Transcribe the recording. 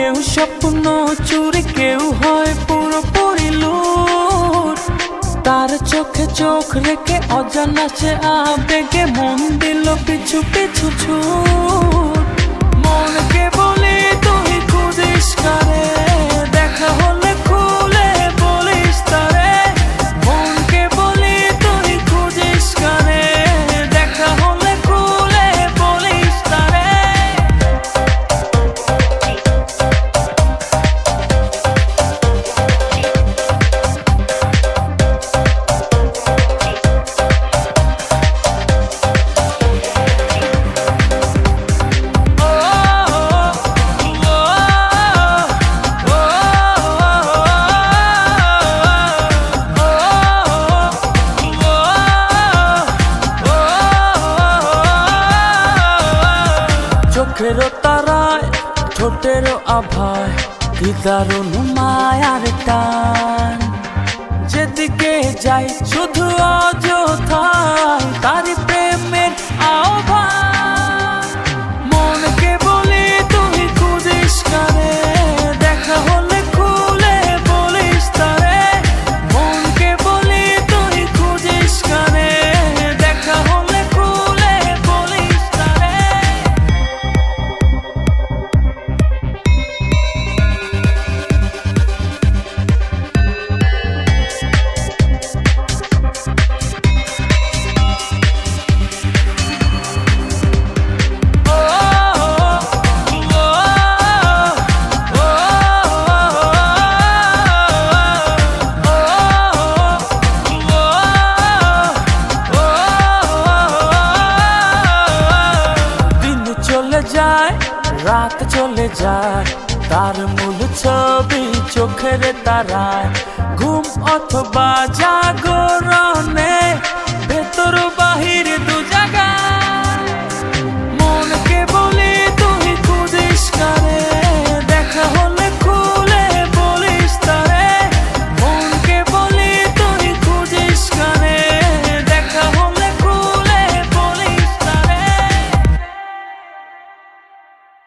কেউ স্বপ্ন চুরি, কেউ হয় পুরোপুরি লুট। তার চোখে চোখ রেখে অজানা সে আবেগে মন দিল পিছু পিছু ছুট। মনকে বলি তুই খুঁজিস কারে, দেখা হলে খুলে বলিস তারে। মনকে বলি তুই খুঁজিস কারে, দেখা হলে খুলে বলিস তারে। চোখেরও তারায় ঠোঁটেরও আভায় কি দারুণ মায়ার টান। যেদিকে যাই শুধু অযথায় তারি প্রেমের আহ্বান। মনকে বলি তুই খুঁজিস কারে, দেখা হলে খুলে বলিস তারে। মনকে বলি তুই খুঁজিস কারে, দেখা হলে খুলে বলিস তারে। রাত চলে যায় তার মূল ছবি চোখের তারায়। ঘুম অথবা জাগরণে ভেতর বাহির